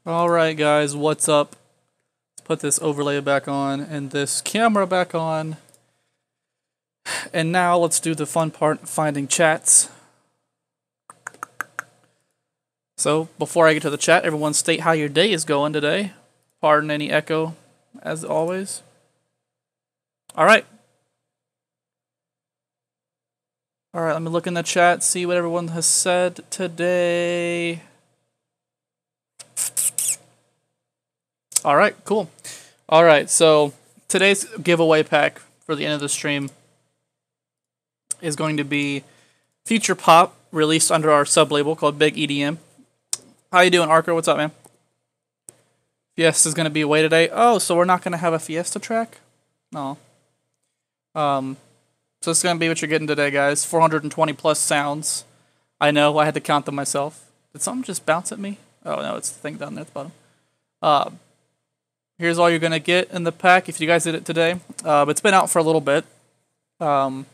Alright guys, what's up? Let's put this overlay back on and this camera back on. And now let's do the fun part, finding chats. So, before I get to the chat, everyone state how your day is going today. Pardon any echo, as always. Alright. Alright, let me look in the chat, see what everyone has said today. Alright, cool. Alright, so today's giveaway pack for the end of the stream is going to be Future Pop, released under our sub-label called Big EDM. How you doing, Arca? What's up, man? Fiesta's going to be away today. Oh, so we're not going to have a Fiesta track? No. So this is going to be what you're getting today, guys. 420 plus sounds. I know, I had to count them myself. Did something just bounce at me? Oh, no, it's the thing down there at the bottom. Here's all you're going to get in the pack if you guys did it today. It's been out for a little bit. But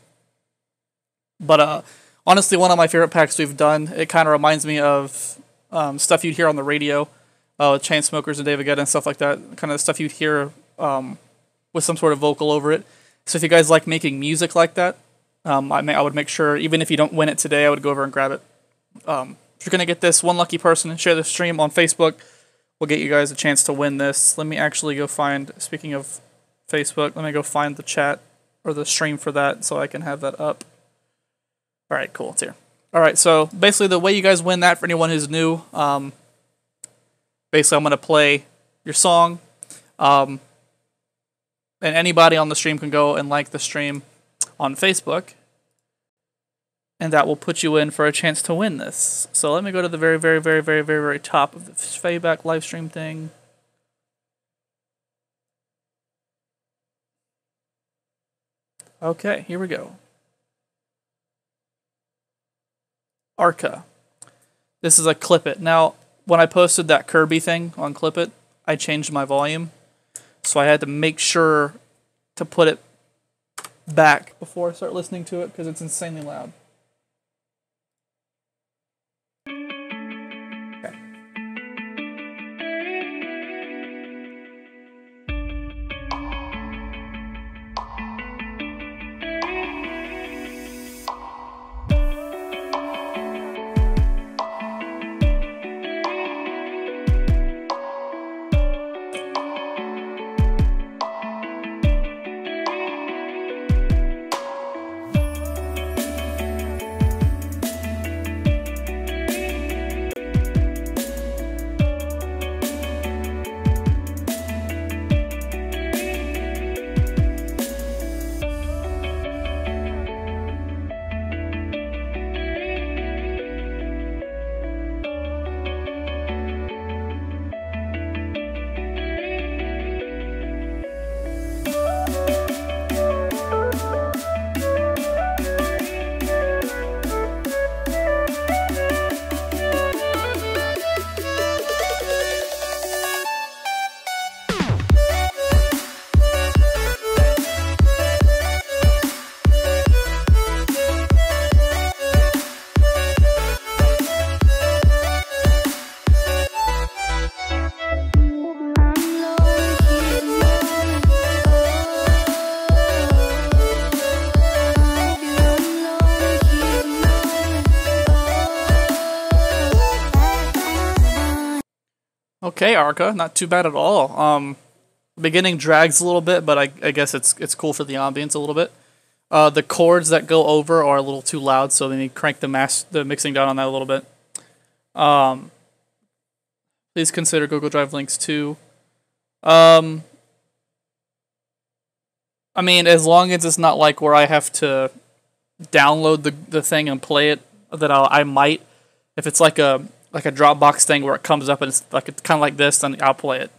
honestly, one of my favorite packs we've done. It kind of reminds me of stuff you'd hear on the radio with Chainsmokers and David Guetta and stuff like that. Kind of stuff you'd hear with some sort of vocal over it. So if you guys like making music like that, I would make sure, even if you don't win it today, I would go over and grab it. If you're going to get this, one lucky person and share the stream on Facebook, we'll get you guys a chance to win this. Let me actually go find, speaking of Facebook, let me go find the chat or the stream for that so I can have that up. Alright, cool, it's here. Alright, so basically the way you guys win that for anyone who's new, basically I'm going to play your song, and anybody on the stream can go and like the stream on Facebook, and that will put you in for a chance to win this. So let me go to the very top of the Fayback live stream thing. Okay, here we go. Arca. This is a Clip It. Now, when I posted that Kirby thing on Clip It, I changed my volume. So I had to make sure to put it back before I start listening to it because it's insanely loud. Okay. Okay, Arca, not too bad at all. Beginning drags a little bit, but I guess it's cool for the ambience a little bit. The chords that go over are a little too loud, so they need to crank the mixing down on that a little bit. Please consider Google Drive links too. I mean, as long as it's not like where I have to download the thing and play it, that I might. If it's like a Dropbox thing where it comes up and it's kind of like this, then I'll play it.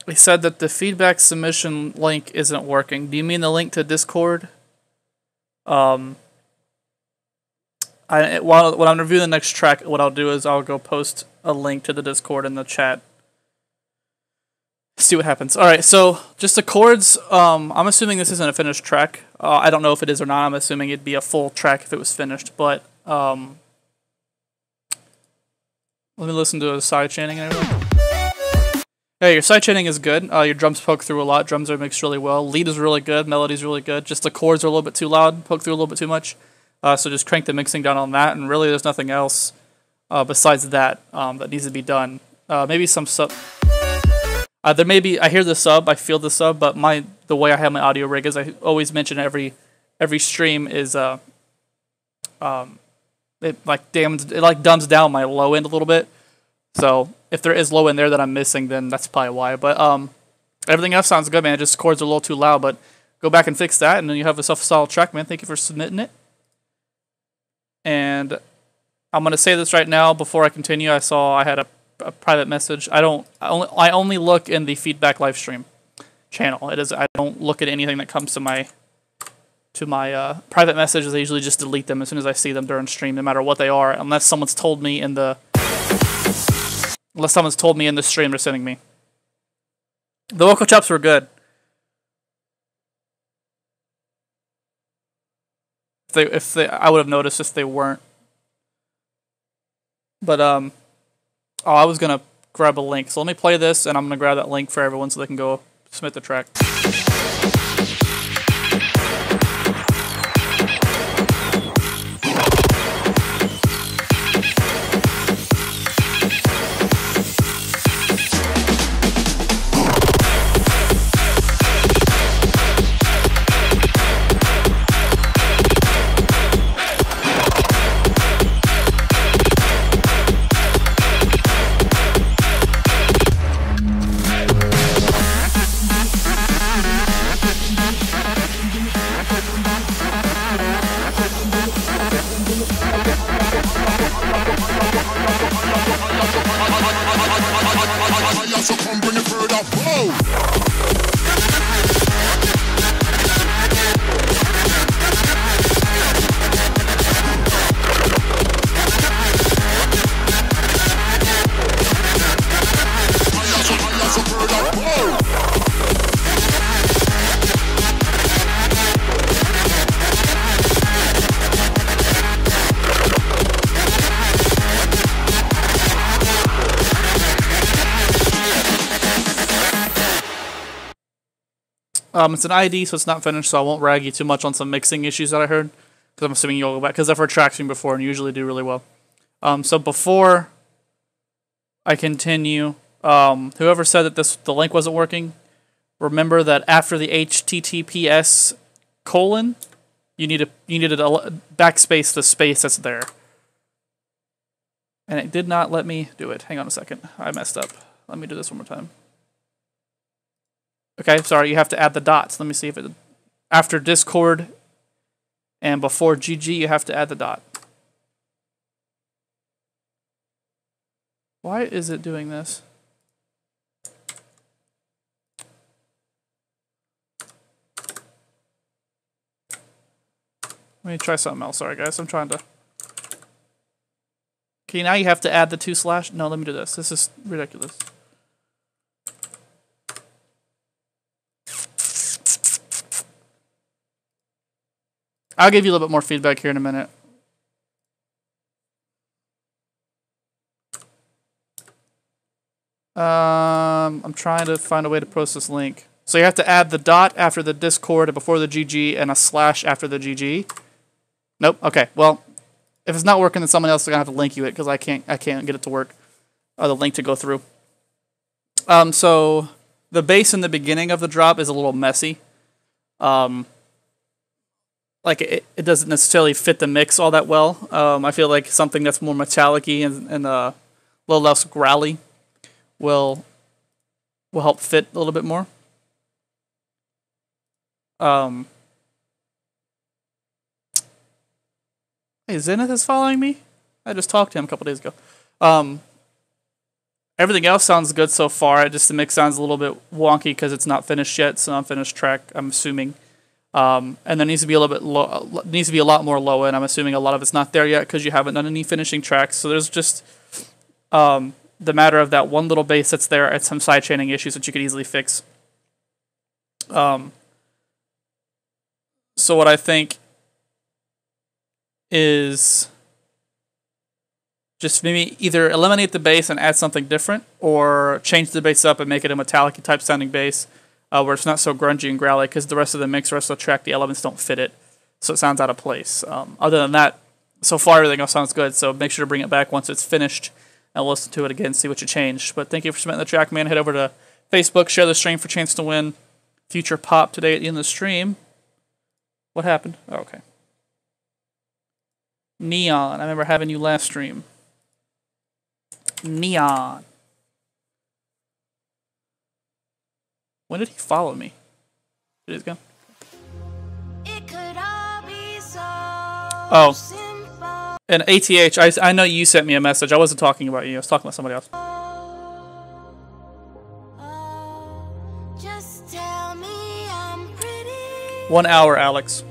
He said that the feedback submission link isn't working. Do you mean the link to Discord? When I'm reviewing the next track, what I'll do is I'll go post a link to the Discord in the chat. See what happens. Alright, so just the chords. I'm assuming this isn't a finished track. I don't know if it is or not. I'm assuming it'd be a full track if it was finished, but Let me listen to the side chaining and everything. Yeah, your side chaining is good. Your drums poke through a lot. Drums are mixed really well. Lead is really good. Melody's really good. Just the chords are a little bit too loud. Poke through a little bit too much. So just crank the mixing down on that. And really, there's nothing else besides that that needs to be done. Maybe some sub. There may be. I hear the sub. I feel the sub. But the way I have my audio rig is, I always mention every stream is it dumbs down my low end a little bit. So if there is low end there that I'm missing, then that's probably why. But everything else sounds good, man. Just chords are a little too loud, but go back and fix that, and then you have yourself a solid track, man. Thank you for submitting it. And I'm gonna say this right now before I continue. I had a private message. I only look in the feedback live stream channel. I don't look at anything that comes to my private messages. I usually just delete them as soon as I see them during stream, no matter what they are, unless someone's told me in the stream they're sending me. The vocal chops were good. I would have noticed if they weren't. But I was gonna grab a link. So let me play this, and I'm gonna grab that link for everyone so they can go submit the track. It's an ID, so it's not finished, so I won't rag you too much on some mixing issues that I heard, because I'm assuming you'll go back, because I've heard tracks from before and usually do really well. So before I continue, whoever said that the link wasn't working, remember that after the HTTPS : you needed to backspace the space that's there. And it did not let me do it. Hang on a second. I messed up. Let me do this one more time. Okay, sorry, you have to add the dots. Let me see if it... After Discord and before GG, you have to add the dot. Why is it doing this? Let me try something else. Sorry, guys. I'm trying to... Okay, now you have to add the 2/. No, let me do this. This is ridiculous. I'll give you a little bit more feedback here in a minute. I'm trying to find a way to post this link. So you have to add the dot after the Discord and before the GG and a / after the GG. Nope. Okay. Well, if it's not working, then someone else is gonna have to link you it because I can't get it to work. Or the link to go through. So the bass in the beginning of the drop is a little messy. Like it doesn't necessarily fit the mix all that well. I feel like something that's more metallic-y and a little less growly will help fit a little bit more. Hey, Zenith is following me? I just talked to him a couple days ago. Everything else sounds good so far. Just the mix sounds a little bit wonky because it's not finished yet. It's an unfinished track, I'm assuming. And there needs to be a little bit needs to be a lot more low end. I'm assuming a lot of it's not there yet because you haven't done any finishing tracks. So there's just the matter of that one little bass that's there and some side chaining issues that you could easily fix. So what I think is Just maybe either eliminate the bass and add something different, or change the bass up and make it a metallic type sounding bass, where it's not so grungy and growly, because the rest of the mix, the rest of the track, the elements don't fit it, so it sounds out of place. Other than that, so far everything else sounds good, so make sure to bring it back once it's finished and listen to it again, see what you changed. But thank you for submitting the track, man. Head over to Facebook, share the stream for a chance to win Future Pop today at the end of the stream. What happened? Oh, okay. Neon, I remember having you last stream. Neon. When did he follow me? Did he go? It could all be so simple. And ATH, I know you sent me a message. I wasn't talking about you. I was talking about somebody else. Just tell me I'm pretty. 1 hour, Alex.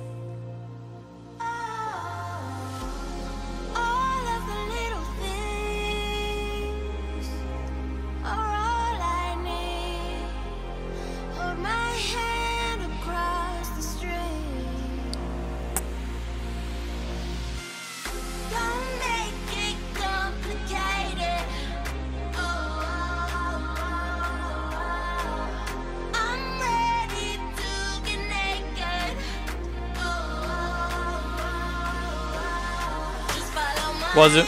Was it?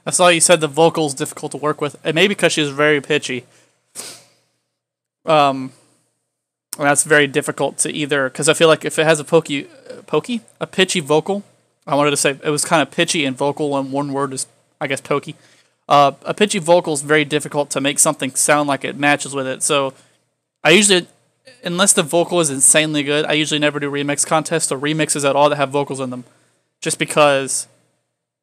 I saw you said the vocal's difficult to work with. It may be because she's very pitchy. And that's very difficult to either, because I feel like if it has a pitchy vocal, I wanted to say it was kind of pitchy and vocal, and one word is, I guess, pokey. A pitchy vocal is very difficult to make something sound like it matches with it. So I usually, unless the vocal is insanely good, I usually never do remix contests or remixes at all that have vocals in them, just because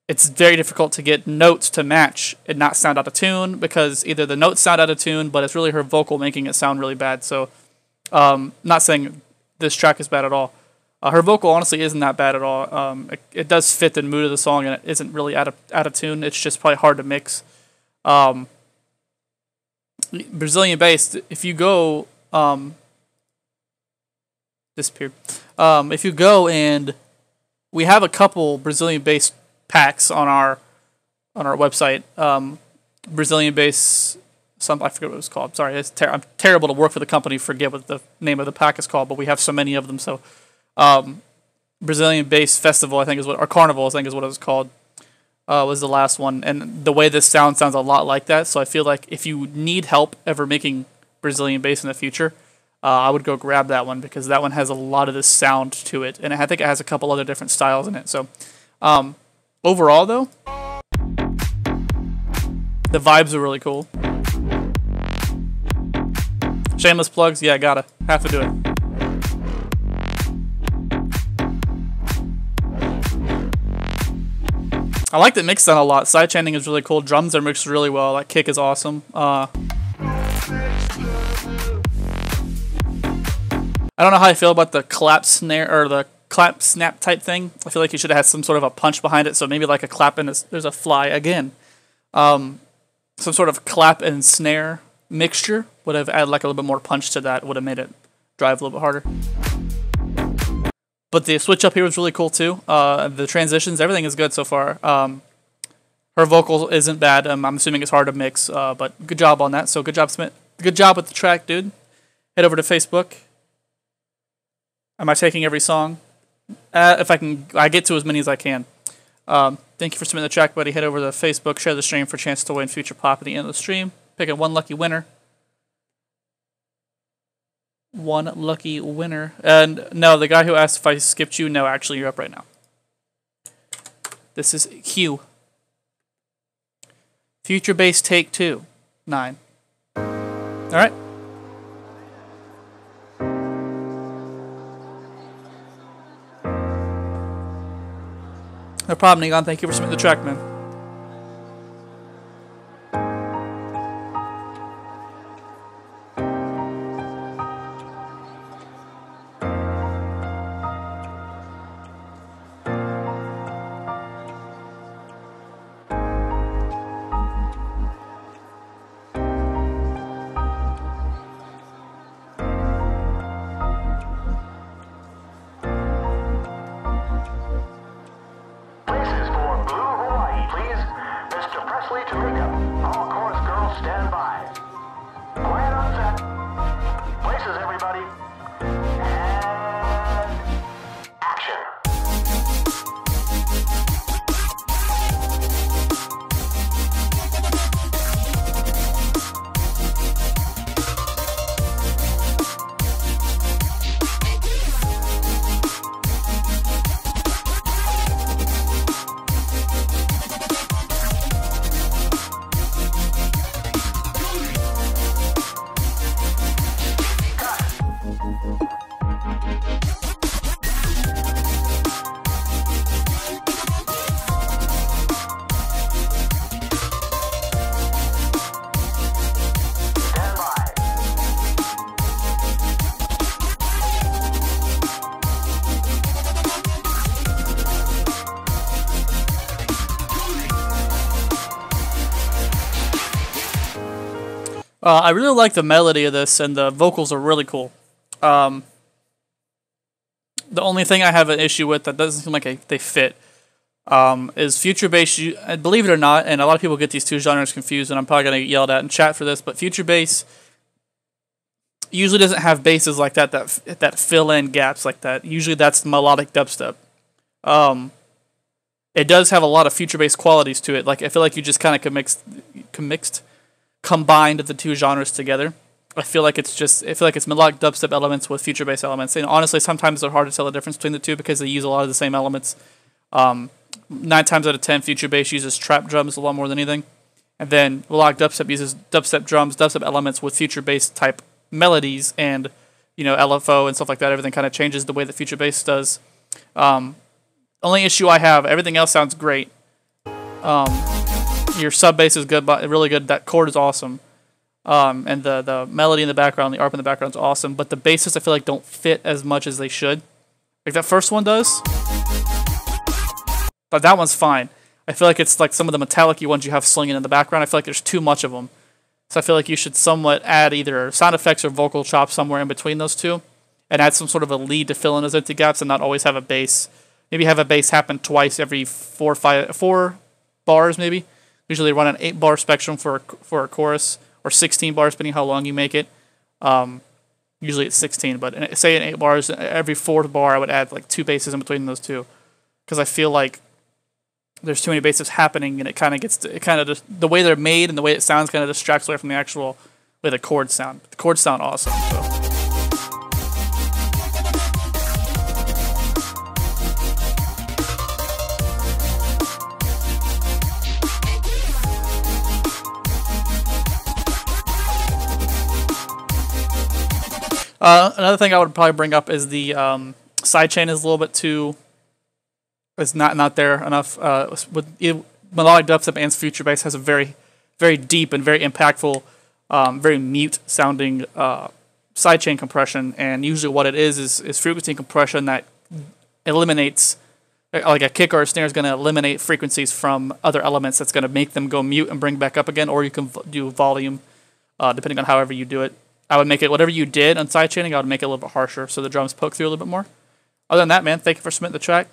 it's very difficult to get notes to match and not sound out of tune, because either the notes sound out of tune, but it's really her vocal making it sound really bad. So, not saying this track is bad at all. Her vocal honestly isn't that bad at all. It does fit the mood of the song, and it isn't really out of tune. It's just probably hard to mix. Brazilian bass, if you go disappeared. If you go, and we have a couple Brazilian bass packs on our website. Brazilian bass, I forget what it was called. Sorry, I'm terrible to work for the company. Forget what the name of the pack is called, but we have so many of them. So, Brazilian Bass Festival, I think is what, or Carnival, I think is what it was called. Was the last one, and the way this sounds a lot like that. So I feel like if you need help ever making Brazilian bass in the future, I would go grab that one, because that one has a lot of this sound to it, and I think it has a couple other different styles in it. So, overall though, the vibes are really cool. Shameless plugs, yeah, have to do it. I like the mix sound a lot. Sidechaining is really cool. Drums are mixed really well. That kick is awesome. I don't know how I feel about the clap snare or the clap snap type thing. I feel like you should have had some sort of a punch behind it. So maybe like a clap and there's a fly again. Some sort of clap and snare mixture would have added like a little bit more punch to that. Would have made it drive a little bit harder. But the switch up here was really cool too. The transitions, everything is good so far. Her vocal isn't bad. I'm assuming it's hard to mix, but good job on that. So good job, Smith. Good job with the track, dude. Head over to Facebook. Am I taking every song? If I can, I get to as many as I can. Thank you for submitting the track, buddy. Head over to Facebook, share the stream for a chance to win Future Pop at the end of the stream. Picking one lucky winner. One lucky winner. And no, the guy who asked if I skipped you, no, actually you're up right now. This is Hugh. Future Bass Take 2, 9. Alright. No problem, Negon. Thank you for submitting the track, man. I really like the melody of this, and the vocals are really cool. The only thing I have an issue with that doesn't seem like they fit is Future Bass. Believe it or not, and a lot of people get these two genres confused, and I'm probably going to get yelled at in chat for this, but Future Bass usually doesn't have basses like that fill in gaps like that. Usually that's melodic dubstep. It does have a lot of Future Bass qualities to it. Like, I feel like you just kind of combined the two genres together. I feel like it's melodic dubstep elements with Future Bass elements, and honestly, sometimes they're hard to tell the difference between the two because they use a lot of the same elements. 9 times out of 10, Future Bass uses trap drums a lot more than anything, and then melodic dubstep uses dubstep drums, dubstep elements with Future Bass type melodies, and LFO and stuff like that. Everything kind of changes the way that Future Bass does. Only issue I have, everything else sounds great. Your sub bass is good, but really good. That chord is awesome. And the melody in the background, the ARP in the background is awesome. But the basses, I feel like, don't fit as much as they should. Like that first one does. But that one's fine. I feel like it's like some of the metallic-y ones you have slinging in the background. I feel like there's too much of them. So I feel like you should somewhat add either sound effects or vocal chops somewhere in between those two. And add some sort of a lead to fill in those empty gaps and not always have a bass. Maybe have a bass happen twice every 4 bars, maybe. Usually run an 8-bar spectrum for a chorus, or 16 bars, depending how long you make it. Usually it's 16, but say in 8 bars, every 4th bar I would add like 2 basses in between those two, because I feel like there's too many basses happening, and it kind of just the way they're made and the way it sounds kind of distracts away from the actual way the chords sound. The chords sound awesome. So. Another thing I would probably bring up is the sidechain is a little bit too. It's not there enough. With melodic dubstep and Future Bass has a very, very deep and very impactful, very mute sounding sidechain compression, and usually what it is frequency compression that eliminates, like a kick or a snare is going to eliminate frequencies from other elements. That's going to make them go mute and bring back up again, or you can do volume, depending on however you do it. I would make it, whatever you did on sidechaining, I would make it a little bit harsher so the drums poke through a little bit more. Other than that, man, thank you for submitting the track.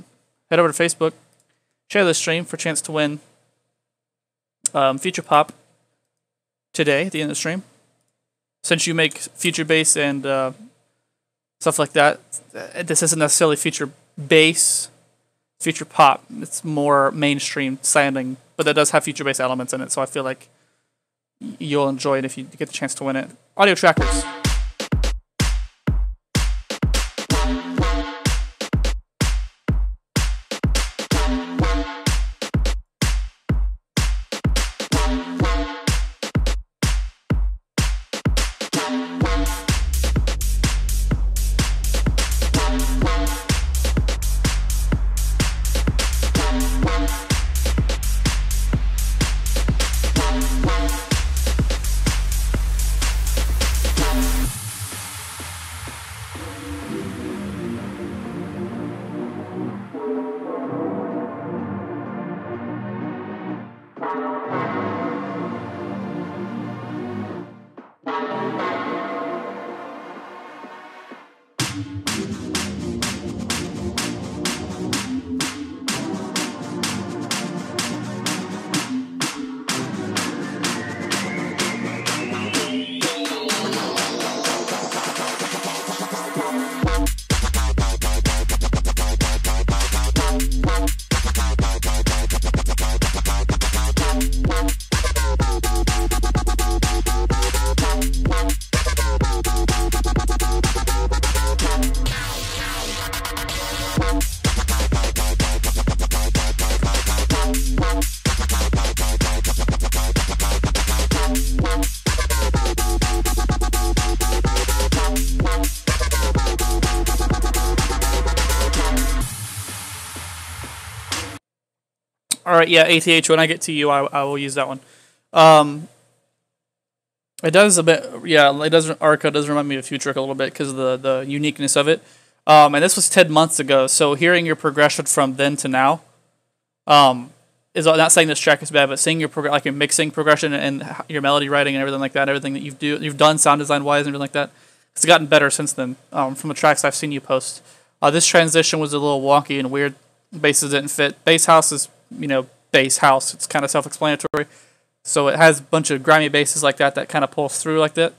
Head over to Facebook, share the stream for a chance to win Future Pop today at the end of the stream. Since you make Future Bass and stuff like that, this isn't necessarily Future Bass, Future Pop. It's more mainstream sounding, but that does have Future Bass elements in it, so I feel like you'll enjoy it if you get the chance to win it. Audio Trackers. All right, yeah, ATH. When I get to you, I will use that one. It does a bit, yeah. It does. Arca does remind me of Future a little bit because of the uniqueness of it. And this was 10 months ago, so hearing your progression from then to now, is not saying this track is bad, but seeing your like your mixing progression and your melody writing and everything like that, everything that you've done sound design wise and everything like that, it's gotten better since then. From the tracks I've seen you post, this transition was a little wonky and weird. Basses didn't fit. Bass house is bass house. It's kind of self-explanatory. So it has a bunch of grimy basses like that kind of pulls through like that.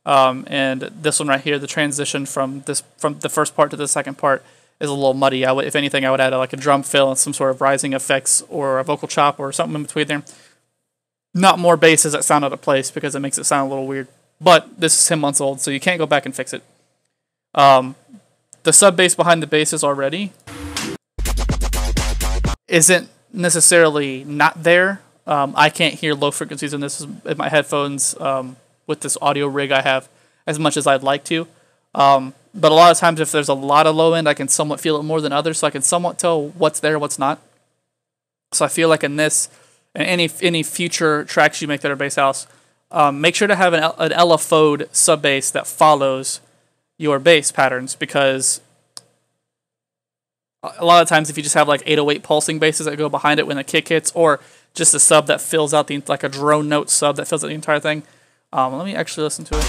And this one right here, the transition from the first part to the second part is a little muddy. If anything, I would add like a drum fill and some sort of rising effects or a vocal chop or something in between there. Not more basses that sound out of place because it makes it sound a little weird. But this is 10 months old, so you can't go back and fix it. The sub bass behind the basses already isn't necessarily not there. I can't hear low frequencies in in my headphones with this audio rig I have as much as I'd like to. But a lot of times if there's a lot of low end, I can somewhat feel it more than others, so I can somewhat tell what's there, what's not. So I feel like in this, and any future tracks you make that are bass house, make sure to have an LFO'd sub bass that follows your bass patterns, because a lot of times if you just have like 808 pulsing basses that go behind it when the kick hits, or just a sub that fills out like a drone note sub that fills out the entire thing. Let me actually listen to it.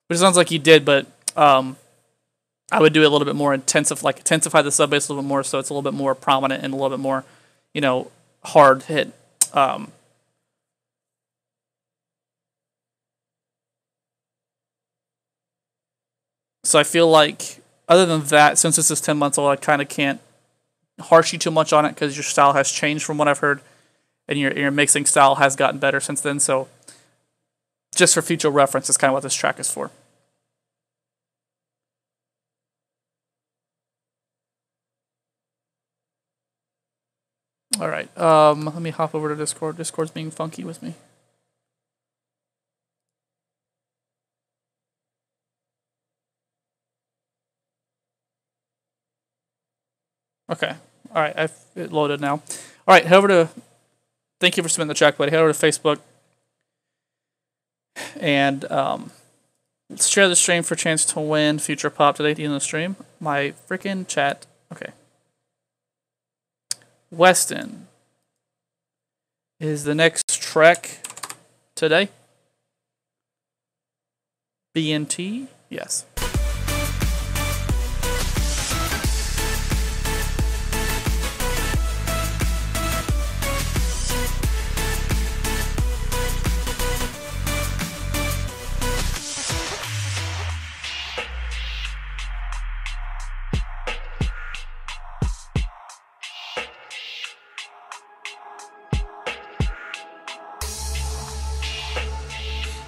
Which sounds like you did, but I would do it a little bit more intensify the sub bass a little bit more, so it's a little bit more prominent and a little bit more, hard hit. So I feel like, other than that, since this is 10 months old, I kind of can't harsh you too much on it because your style has changed from what I've heard, and your mixing style has gotten better since then. So just for future reference, is kind of what this track is for. All right, let me hop over to Discord. Discord's being funky with me. Okay. All right. It loaded now. All right. Head over to. Thank you for submitting the track, buddy. Head over to Facebook and let's share the stream for a chance to win Future Pop today in the stream. My freaking chat. Okay. Weston is the next track today. BNT. Yes.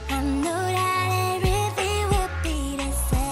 I knew that everything would be the same.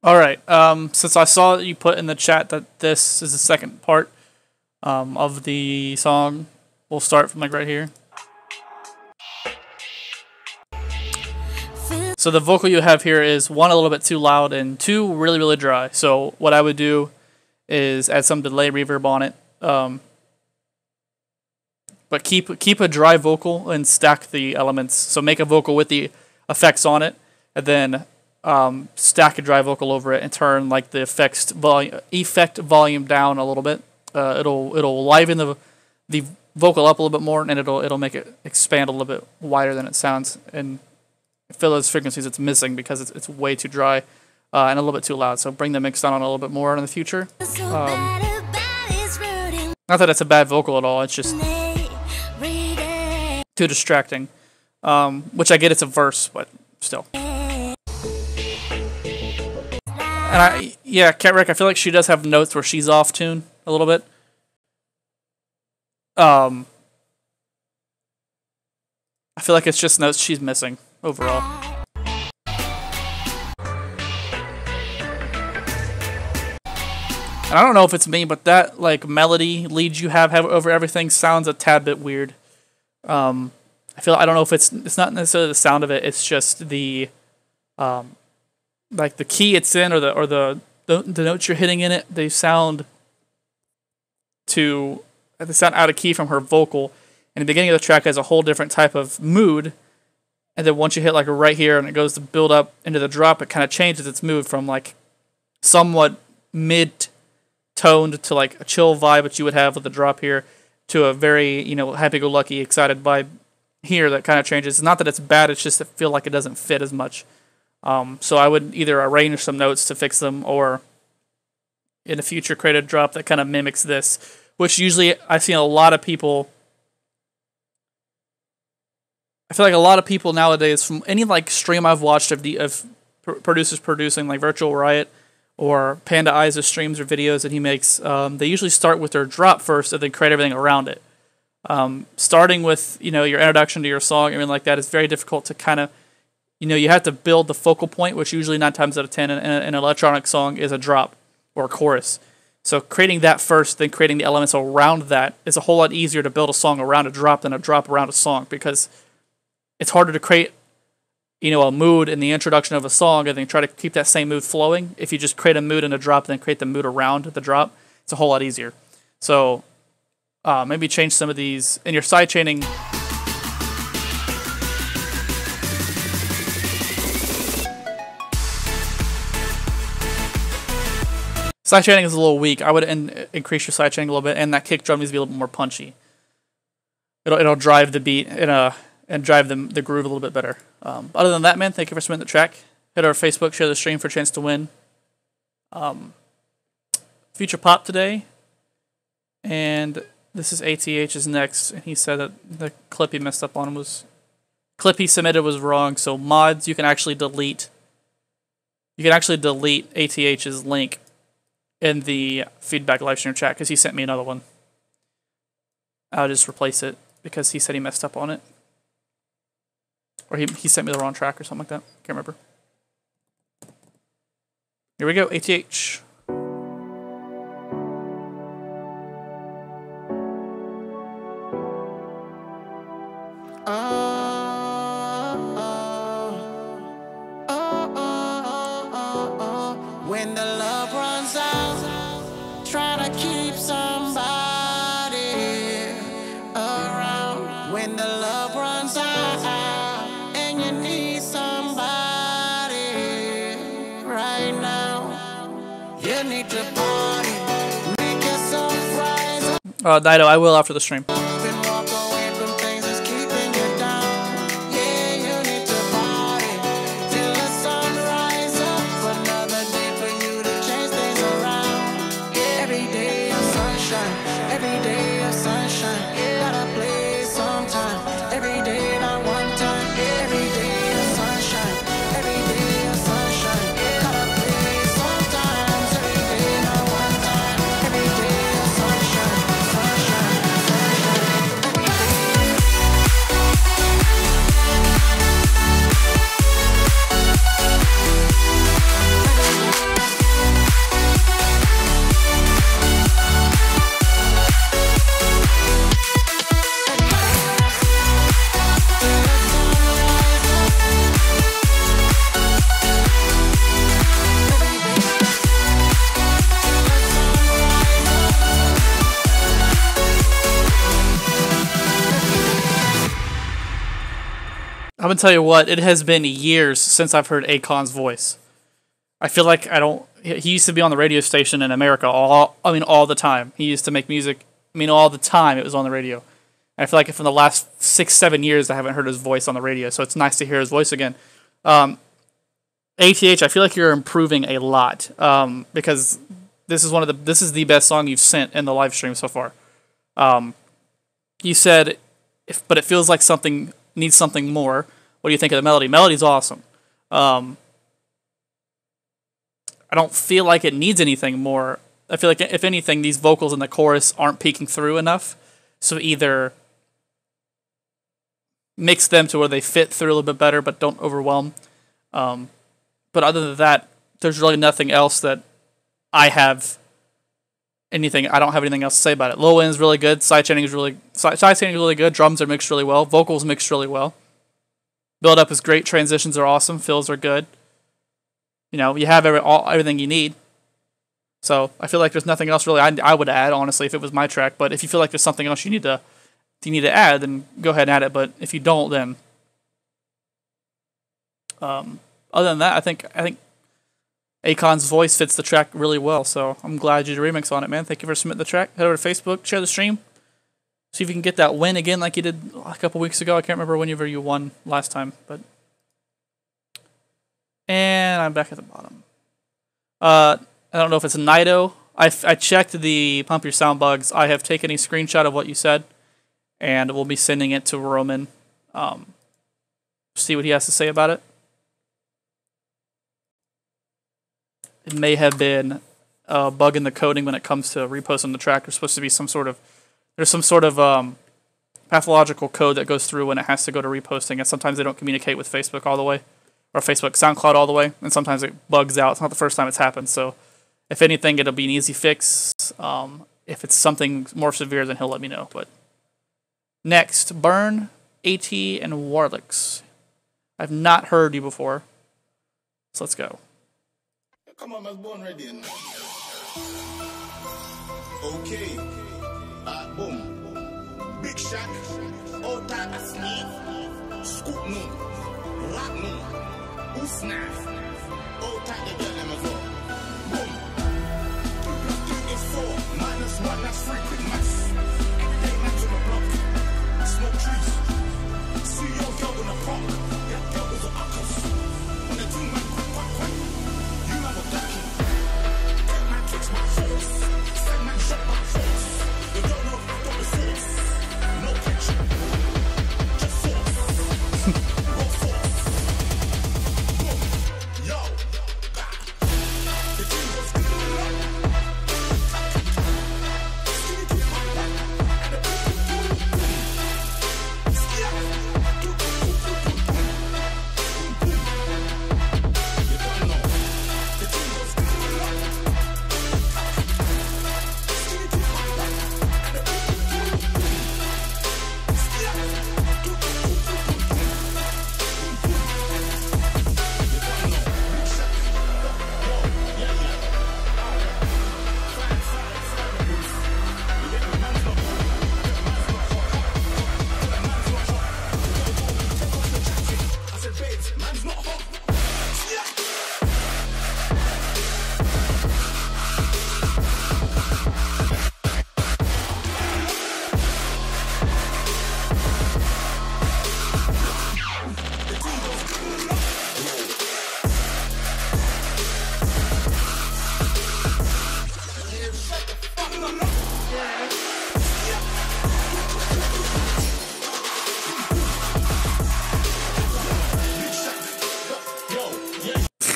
All right. Since I saw that you put in the chat that this is the second part of the song, we'll start from like right here. So the vocal you have here is one, a little bit too loud, and two, really, really dry. So what I would do is add some delay reverb on it. But keep a dry vocal and stack the elements. So make a vocal with the effects on it, and then stack a dry vocal over it, and turn like the effect volume down a little bit. It'll liven the vocal up a little bit more, and it'll make it expand a little bit wider than it sounds, and fill those frequencies it's missing because it's way too dry and a little bit too loud. So bring the mix down on a little bit more in the future. Not that it's a bad vocal at all. It's just too distracting. Which I get, it's a verse, but still. And Cat Rick, I feel like she does have notes where she's off tune a little bit. I feel like it's just notes she's missing overall. And I don't know if it's me, but that like melody lead you have over everything sounds a tad bit weird. I don't know if it's not necessarily the sound of it. It's just the like the key it's in or the notes you're hitting in it. They sound out of key from her vocal. And the beginning of the track has a whole different type of mood. And then once you hit like right here and it goes to build up into the drop, it kind of changes its mood from like somewhat mid-toned to like a chill vibe that you would have with the drop here to a very, happy-go-lucky, excited vibe here that kind of changes. It's not that it's bad, it's just I feel like it doesn't fit as much. So I would either arrange some notes to fix them or in the future create a drop that kind of mimics this, which usually I've seen a lot of people. I feel like a lot of people nowadays, from any like stream I've watched of producers producing, like Virtual Riot or Panda Eyes' streams or videos that he makes, they usually start with their drop first and then create everything around it. Starting with your introduction to your song, everything like that is very difficult to kind of, you have to build the focal point, which usually 9 times out of 10 in an electronic song is a drop or a chorus. So creating that first, then creating the elements around that is a whole lot easier to build a song around a drop than a drop around a song, because it's harder to create, a mood in the introduction of a song and then try to keep that same mood flowing. If you just create a mood in a drop, then create the mood around the drop, it's a whole lot easier. So maybe change some of these in your sidechaining. Sidechaining is a little weak. I would increase your sidechaining a little bit, and that kick drum needs to be a little bit more punchy. It'll drive the beat and drive the groove a little bit better. Other than that, man, thank you for submitting the track. Hit our Facebook, share the stream for a chance to win. Future Pop today, and this is ATH's next, and he said that the clip he messed up on clip he submitted was wrong. So mods, you can actually delete ATH's link in the feedback live stream chat because he sent me another one. I'll just replace it because he said he messed up on it. Or he sent me the wrong track or something like that. Can't remember. Here we go, ATH. When the love runs out, try to keep somebody around. When the love runs out, and you need somebody right now, you need to party, make yourself rise up. Dido, I will after the stream. And walk away from things that's keeping you down. Yeah, you need to party till the sun rises up. Another day for you to change things around. Every day of sunshine, every day of sunshine. Gotta play sometime, every day not one time. Every day of sunshine, every day of sunshine. Gotta play sometimes, every day not one time. Every day of sunshine, sunshine, sunshine. I'm gonna tell you what. It has been years since I've heard Akon's voice. I feel like I don't. He used to be on the radio station in America all the time. He used to make music. I mean, all the time it was on the radio. And I feel like from the last 6-7 years, I haven't heard his voice on the radio. So it's nice to hear his voice again. ATH, I feel like you're improving a lot because this is the best song you've sent in the live stream so far. You said, but it feels like something needs something more. What do you think of the melody? Melody's awesome. I don't feel like it needs anything more. I feel like if anything, these vocals in the chorus aren't peeking through enough. So either mix them to where they fit through a little bit better, but don't overwhelm. But other than that, there's really nothing else that I have anything. I don't have anything else to say about it. Low end is really good. Sidechaining is really good. Drums are mixed really well. Vocals mixed really well. Build up is great. Transitions are awesome. Fills are good. You know, you have everything you need. So I feel like there's nothing else really I would add, honestly, if it was my track. But if you feel like there's something else you need to add, then go ahead and add it. But if you don't, then other than that, I think Akon's voice fits the track really well. So I'm glad you did a remix on it, man. Thank you for submitting the track. Head over to Facebook, share the stream, see if you can get that win again like you did a couple weeks ago. I can't remember whenever you won last time, but. And I'm back at the bottom. I don't know if it's Nido. I checked the Pump Your Sound Bugs. I have taken a screenshot of what you said, and we'll be sending it to Roman. See what he has to say about it. It may have been a bug in the coding when it comes to reposting the track. There's supposed to be some sort of pathological code that goes through when it has to go to reposting, and sometimes they don't communicate with Facebook all the way, or Facebook SoundCloud all the way, and sometimes it bugs out. It's not the first time it's happened, so if anything, it'll be an easy fix. If it's something more severe, then he'll let me know. But next, Burn, AT, and Warlix. I've not heard you before, so let's go. Come on, I was born ready. Okay. Boom. Big shot. All time I sleep. Scoop moon. Rock moon. Who snap? All time they get them as well. Boom. 2 + 2 is 4. -1, that's 3 quick maths. Everyday man's on the block. Smoke trees. See your girl in the park. That girl was a uckers. When the 2 man quick. You have a ducky. That man kicks my force. That man shot my force. You don't know if I got the force. No picture. Just force. Raw force. Boom. Yo. The team was good.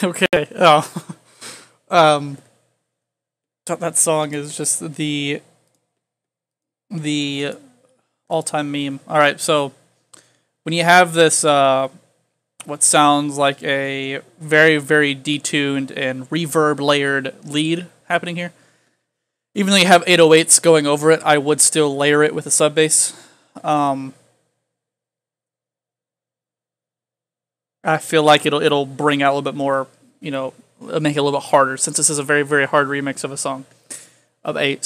Okay. Oh. That song is just the all-time meme. All right, so when you have this what sounds like a very, very detuned and reverb layered lead happening here, even though you have 808s going over it, I would still layer it with a sub bass. I feel like it'll bring out a little bit more, you know, make it a little bit harder, since this is a very, very hard remix of a song, I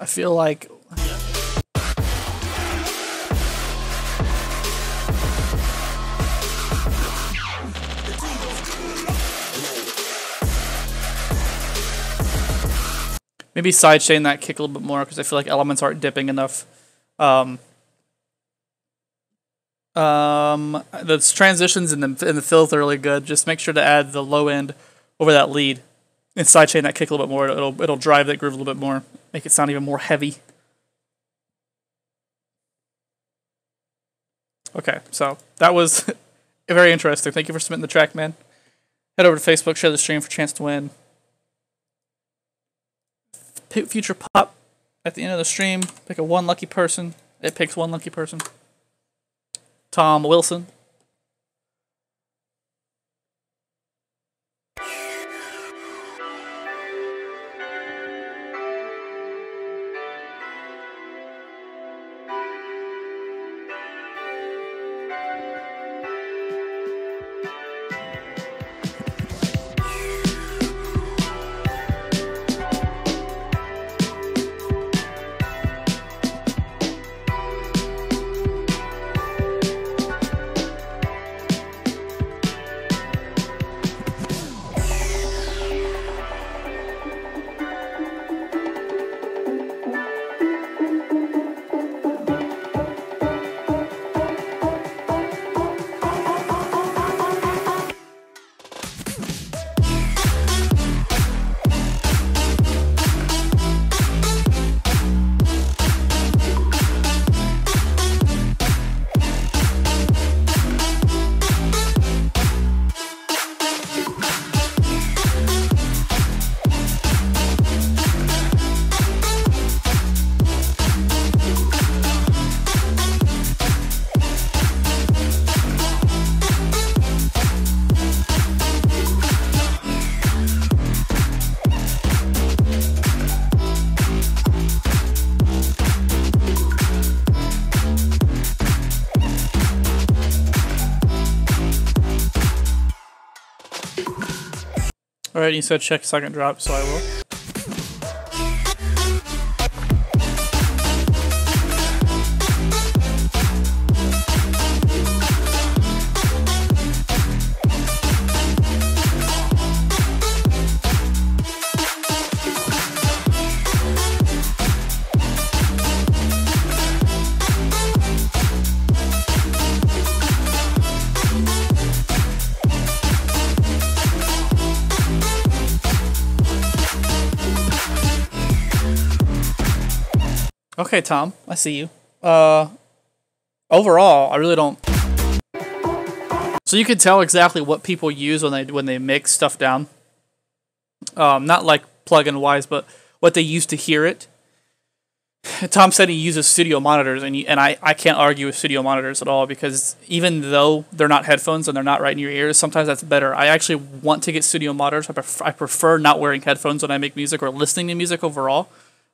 feel like Maybe sidechain that kick a little bit more because I feel like elements aren't dipping enough. The transitions and the fills are really good. Just make sure to add the low end over that lead and sidechain that kick a little bit more. It'll drive that groove a little bit more, make it sound even more heavy. Okay, so that was very interesting. Thank you for submitting the track, man. Head over to Facebook, share the stream for a chance to win Future Pop at the end of the stream. Pick a one lucky person. It picks one lucky person. Tom Wilson. Alright, you said check second drop, so I will. Okay, Tom, I see you. Overall, I really don't. So you can tell exactly what people use when they mix stuff down. Not like plugin wise, but what they use to hear it. Tom said he uses studio monitors, and I can't argue with studio monitors at all because even though they're not headphones and they're not right in your ears, sometimes that's better. I actually want to get studio monitors. I prefer not wearing headphones when I make music or listening to music overall.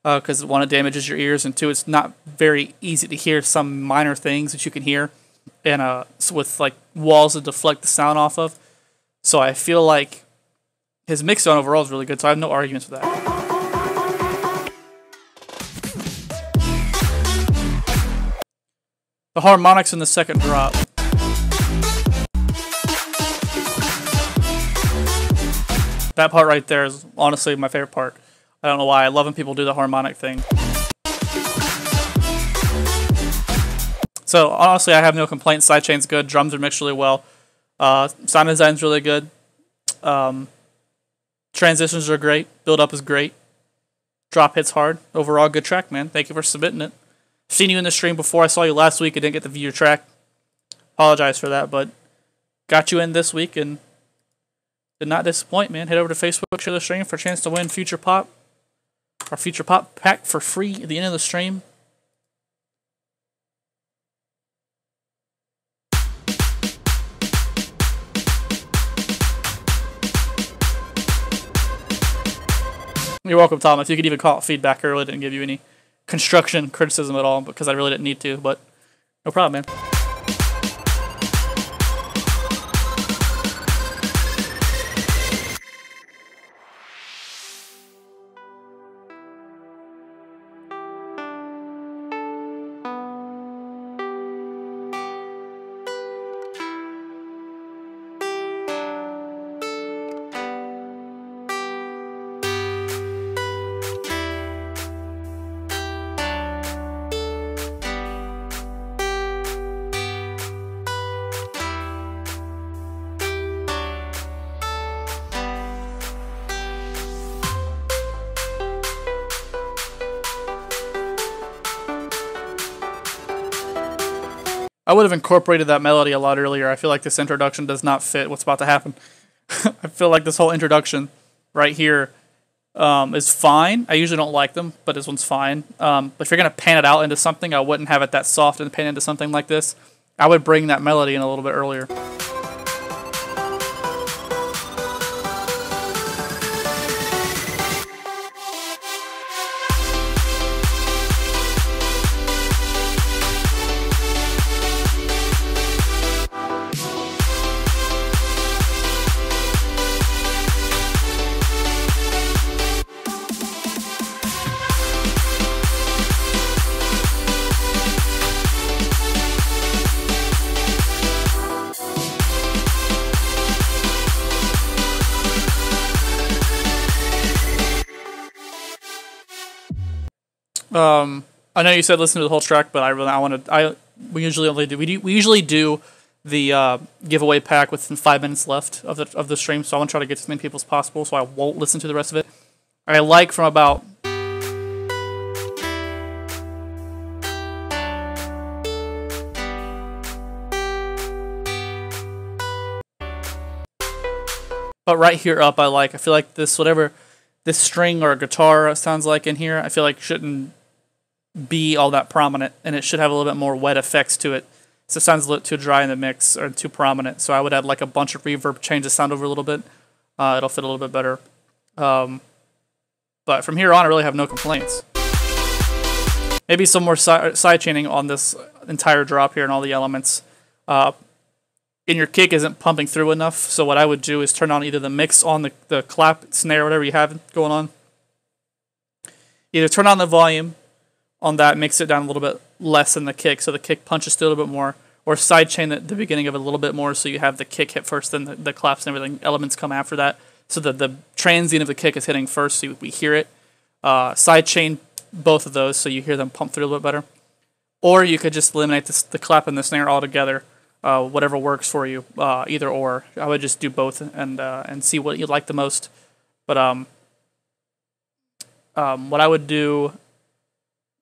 Because one, it damages your ears, and two, it's not very easy to hear some minor things that you can hear, and with like walls to deflect the sound off of. So I feel like his mix tone overall is really good. So I have no arguments with that. The harmonics in the second drop. That part right there is honestly my favorite part. I don't know why. I love when people do the harmonic thing. So, honestly, I have no complaints. Sidechain's good. Drums are mixed really well. Sound design's really good. Transitions are great. Build up is great. Drop hits hard. Overall, good track, man. Thank you for submitting it. Seen you in the stream before. I saw you last week. I didn't get to view your track. Apologize for that, but got you in this week and did not disappoint, man. Head over to Facebook, share the stream for a chance to win Future Pop. Our Future Pop pack for free at the end of the stream. You're welcome, Tom. If you could even call it feedback, I really didn't give you any construction criticism at all because I really didn't need to, but no problem, man. I would have incorporated that melody a lot earlier. I feel like this introduction does not fit what's about to happen. I feel like this whole introduction right here is fine. I usually don't like them, but this one's fine. But if you're going to pan it out into something, I wouldn't have it that soft and pan into something like this. I would bring that melody in a little bit earlier. I know you said listen to the whole track, but we usually do the giveaway pack within 5 minutes left of the stream, so I want to try to get to as many people as possible, so I won't listen to the rest of it. I like from about right here up, I feel like this, whatever this string or guitar sounds like in here, I feel like shouldn't be all that prominent, and it should have a little bit more wet effects to it. So it sounds a little too dry in the mix or too prominent. So I would add like a bunch of reverb, change the sound over a little bit. It'll fit a little bit better. But from here on, I really have no complaints. Maybe some more side chaining on this entire drop here and all the elements. And your kick isn't pumping through enough, so what I would do is turn on either the mix on the clap, snare, whatever you have going on. Either turn on the volume on that, mix it down a little bit less than the kick, so the kick punches through a little bit more, or sidechain the beginning of it a little bit more, so you have the kick hit first, then the claps and everything, elements come after that, so that the transient of the kick is hitting first, so we hear it. Sidechain both of those, so you hear them pump through a little bit better. Or you could just eliminate the clap and the snare altogether, whatever works for you, either or. I would just do both and see what you like the most. But what I would do,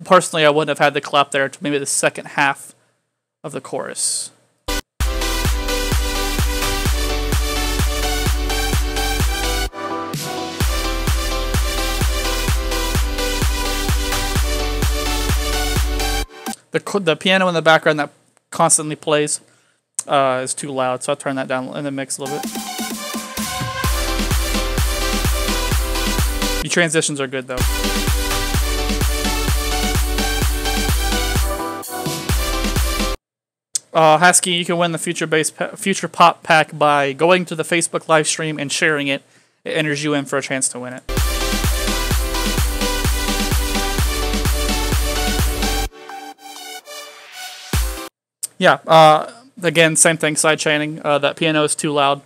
personally, I wouldn't have had the clap there to maybe the second half of the chorus. The piano in the background that constantly plays is too loud, so I'll turn that down in the mix a little bit. The transitions are good though. Husky, you can win the Future Pop pack by going to the Facebook live stream and sharing it. It enters you in for a chance to win it. Yeah, again, same thing, side chaining. That piano is too loud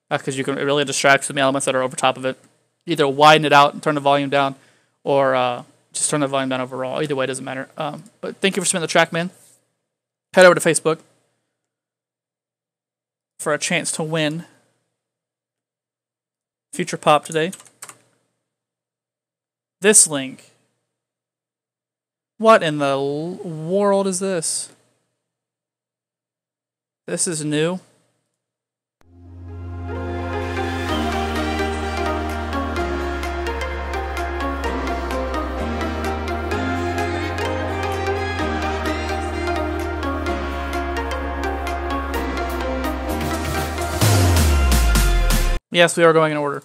because it really distracts from the elements that are over top of it. Either widen it out and turn the volume down, or just turn the volume down overall. Either way, it doesn't matter. But thank you for spinning the track, man. Head over to Facebook for a chance to win Future Pop today. This link. What in the world is this? This is new. Yes, we are going in order.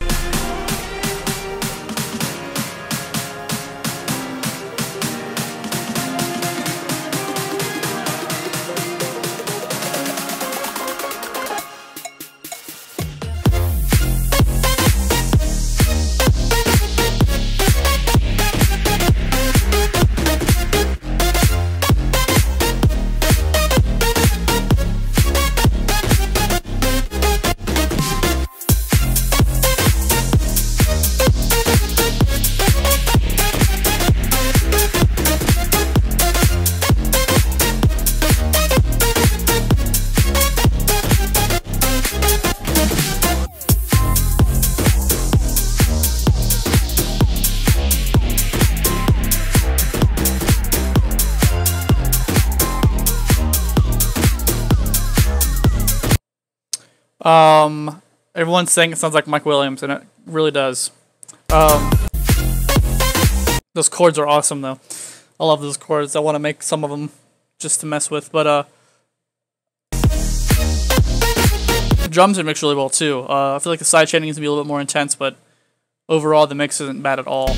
Everyone's saying it sounds like Mike Williams, and it really does. Those chords are awesome, though. I love those chords. I want to make some of them just to mess with, but the drums are mixed really well too. I feel like the side chaining needs to be a little bit more intense, but overall the mix isn't bad at all.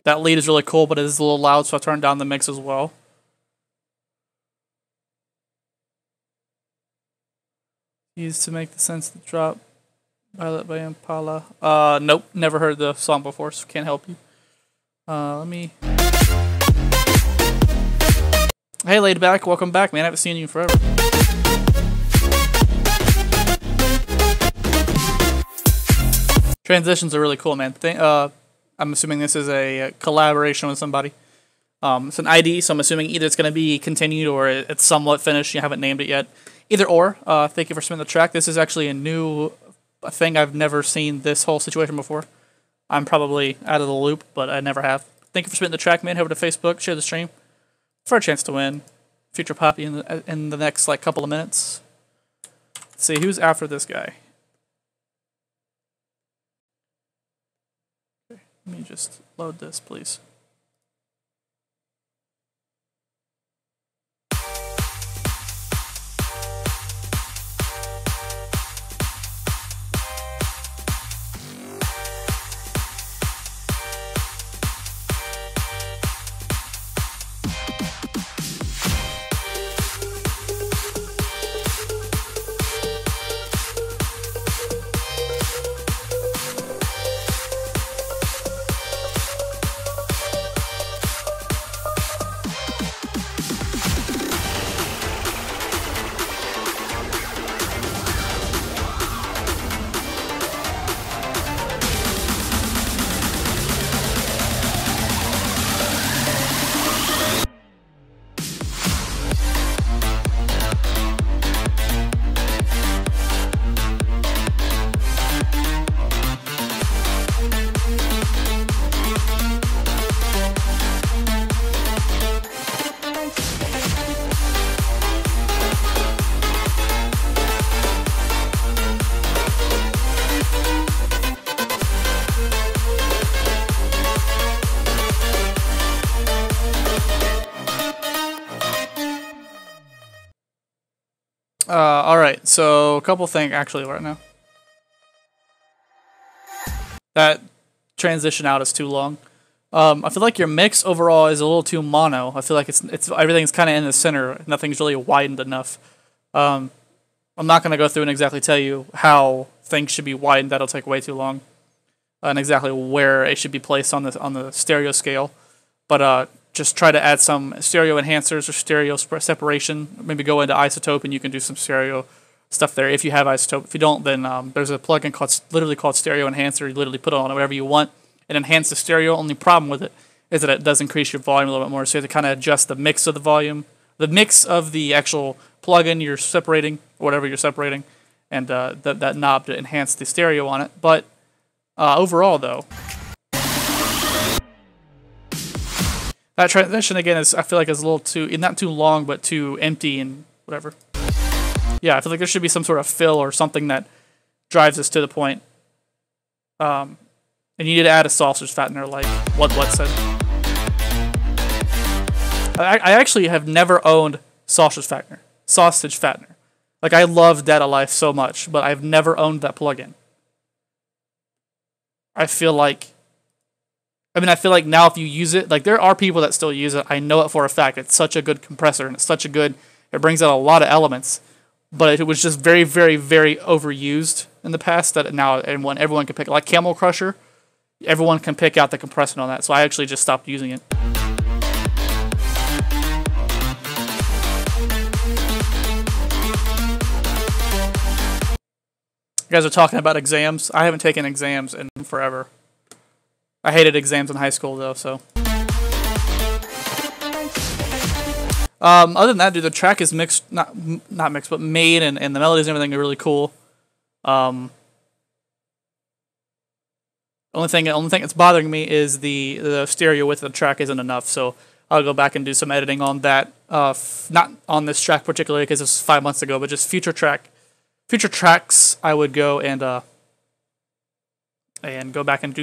That lead is really cool, but it is a little loud, so I turned down the mix as well. Used to make the sense to drop. Violet by Impala. Nope, never heard the song before, so can't help you. Let me. Hey, laid back, welcome back, man. I haven't seen you in forever. Transitions are really cool, man. I'm assuming this is a collaboration with somebody. It's an ID, so I'm assuming either it's going to be continued or it's somewhat finished. You haven't named it yet. Either or. Thank you for submitting the track. This is actually a new thing. I've never seen this whole situation before. I'm probably out of the loop, but I never have. Thank you for submitting the track, man. Head over to Facebook, share the stream for a chance to win Future Poppy in the next like couple of minutes. Let's see who's after this guy. Okay, let me just load this, please. Alright, so a couple things actually right now. That transition out is too long. I feel like your mix overall is a little too mono. I feel like it's everything's kind of in the center. Nothing's really widened enough. I'm not gonna go through and exactly tell you how things should be widened. That'll take way too long, and exactly where it should be placed on the stereo scale. But just try to add some stereo enhancers or stereo separation. Maybe go into Isotope and you can do some stereo stuff there if you have Isotope. If you don't, then there's a plugin called Stereo Enhancer. You literally put it on whatever you want and enhance the stereo. Only problem with it is that it does increase your volume a little bit more. So you have to kind of adjust the mix of the volume, the mix of the actual plugin you're separating, or whatever you're separating, and that knob to enhance the stereo on it. But overall, though, that transition again is, I feel like, is a little too, not too long, but too empty and whatever. Yeah, I feel like there should be some sort of fill or something that drives us to the point. And you need to add a sausage fattener, like what said. I actually have never owned sausage fattener. Like, I love Data Life so much, but I've never owned that plugin. I feel like now if you use it, like, there are people that still use it. I know it for a fact. It's such a good compressor, and it brings out a lot of elements. But it was just very, very, very overused in the past that now everyone can pick it. Like Camel Crusher, everyone can pick out the compressor on that. So I actually just stopped using it. You guys are talking about exams. I haven't taken exams in forever. I hated exams in high school, though, so. Other than that, dude, the track is mixed, not mixed, but made, and the melodies and everything are really cool. Only thing that's bothering me is the stereo width of the track isn't enough, so I'll go back and do some editing on that. Not on this track particularly because this was 5 months ago, but just future tracks. I would go and go back and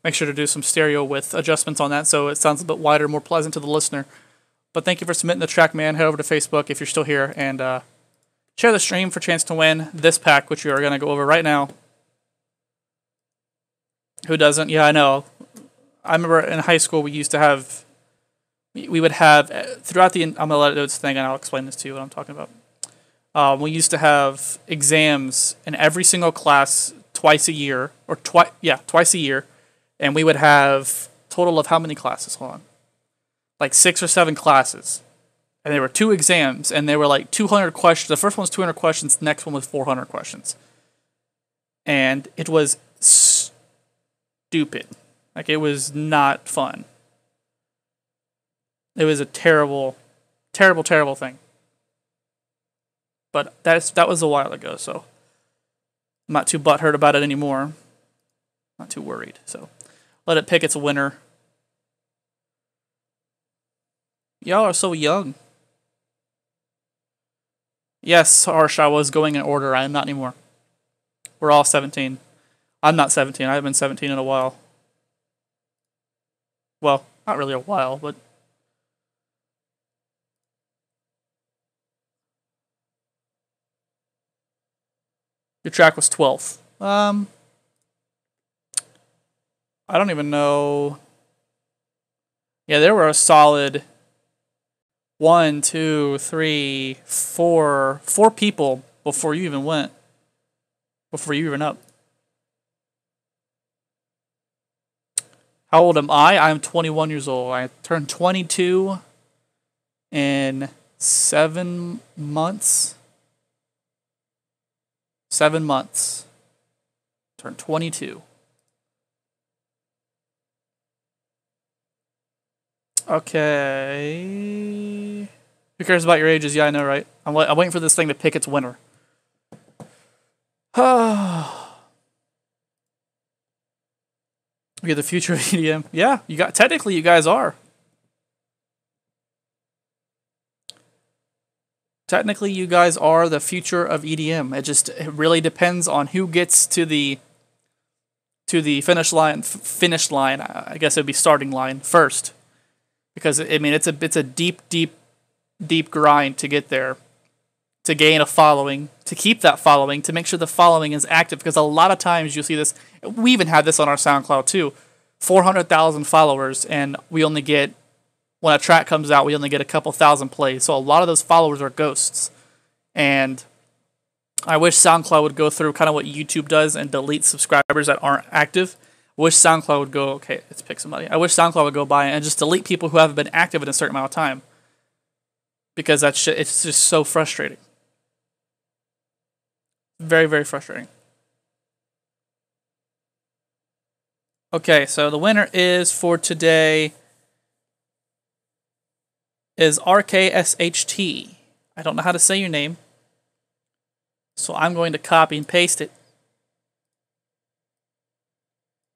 make sure to do some stereo with adjustments on that, so it sounds a bit wider, more pleasant to the listener. But thank you for submitting the track, man. Head over to Facebook if you're still here and share the stream for a chance to win this pack, which we are going to go over right now. Who doesn't? Yeah, I know. I remember in high school we used to have, we would have, throughout the, I'm going to let it do its thing and I'll explain this to you what I'm talking about. We used to have exams in every single class twice a year, twice a year, and we would have total of how many classes? Hold on. Like 6 or 7 classes. And there were 2 exams, and they were like 200 questions. The first one was 200 questions, the next one was 400 questions. And it was stupid. Like, it was not fun. It was a terrible, terrible, terrible thing. But that was a while ago, so I'm not too butthurt about it anymore. Not too worried, so let it pick its winner. Y'all are so young. Yes, Harsh, I was going in order. I am not anymore. We're all 17. I'm not 17. I haven't been 17 in a while. Well, not really a while, but... Your track was 12. I don't even know... Yeah, there were a solid... 1, 2, 3, 4 people before you even went. Before you even up. How old am I? I'm 21 years old. I turned 22 in 7 months. 7 months. Turned 22. Okay. Who cares about your ages? Yeah, I know, right? I'm waiting for this thing to pick its winner. You're the future of EDM. Yeah, technically you guys are. Technically you guys are the future of EDM. It really depends on who gets to the finish line. I guess it'd be starting line first. Because I mean it's a deep grind to get there, to gain a following, to keep that following, to make sure the following is active. Because a lot of times you see this, we even had this on our SoundCloud too, 400,000 followers, and we only get, when a track comes out, we only get a couple thousand plays. So a lot of those followers are ghosts, and I wish SoundCloud would go through kind of what YouTube does and delete subscribers that aren't active. I wish SoundCloud would go, okay, let's pick somebody. I wish SoundCloud would go by and just delete people who haven't been active in a certain amount of time. Because it's just so frustrating. Very, very frustrating. Okay, so the winner is for today is RKSHT. I don't know how to say your name. So I'm going to copy and paste it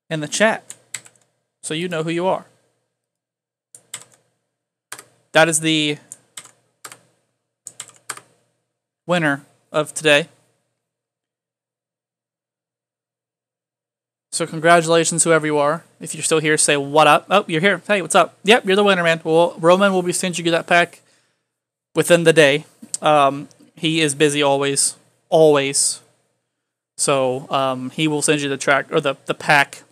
in the chat, so you know who you are. That is the winner of today. So congratulations, whoever you are. If you're still here, say what up. Oh, you're here. Hey, what's up? Yep, you're the winner, man. Well, Roman will be sending you that pack within the day. He is busy always. So he will send you the track or the pack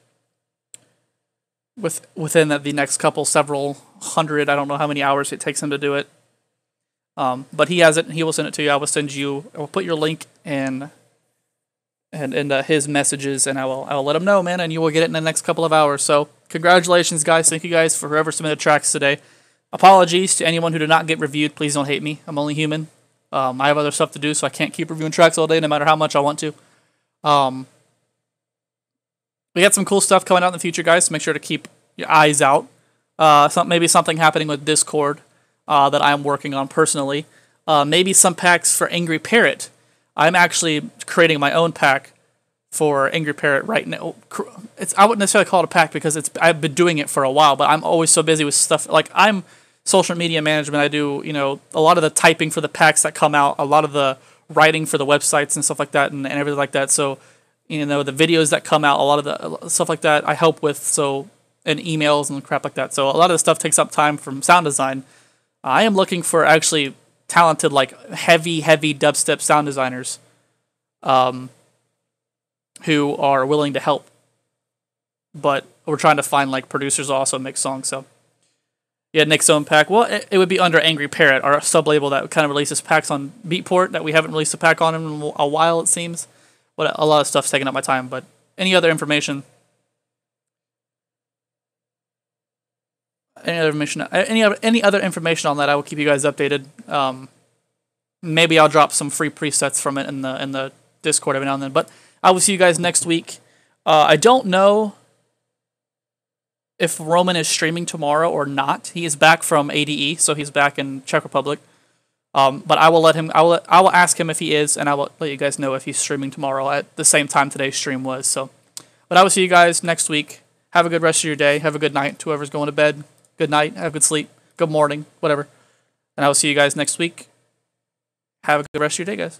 within the next several hundred. I don't know how many hours it takes him to do it. But he has it, and he will send it to you. I will put your link in his messages, and I will let him know, man, and you will get it in the next couple of hours. So congratulations, guys. Thank you guys for whoever submitted tracks today. Apologies to anyone who did not get reviewed. Please don't hate me. I'm only human. I have other stuff to do, so I can't keep reviewing tracks all day, no matter how much I want to. We got some cool stuff coming out in the future, guys, so make sure to keep your eyes out. Maybe something happening with Discord that I'm working on personally. Maybe some packs for Angry Parrot. I'm actually creating my own pack for Angry Parrot right now. I wouldn't necessarily call it a pack because I've been doing it for a while, but I'm always so busy with stuff. Like, I'm social media management. I do, you know, a lot of the typing for the packs that come out, a lot of the writing for the websites and stuff like that, and everything like that. So, you know, the videos that come out, a lot of the stuff like that I help with. So, and emails and crap like that. So a lot of the stuff takes up time from sound design. I am looking for actually talented, like heavy dubstep sound designers, who are willing to help. But we're trying to find like producers who also make songs. So yeah, Nick's own pack. Well, it would be under Angry Parrot, our sub label that kind of releases packs on Beatport that we haven't released a pack on in a while, it seems. But a lot of stuff's taking up my time. But any other information? Any other information on that, I will keep you guys updated. Maybe I'll drop some free presets from it in the Discord every now and then. But I will see you guys next week. I don't know if Roman is streaming tomorrow or not. He is back from ADE, so he's back in Czech Republic. But I will let him. I will ask him if he is, and I will let you guys know if he's streaming tomorrow at the same time today's stream was. So, but I will see you guys next week. Have a good rest of your day. Have a good night to whoever's going to bed. Good night. Have a good sleep. Good morning. Whatever. And I will see you guys next week. Have a good rest of your day, guys.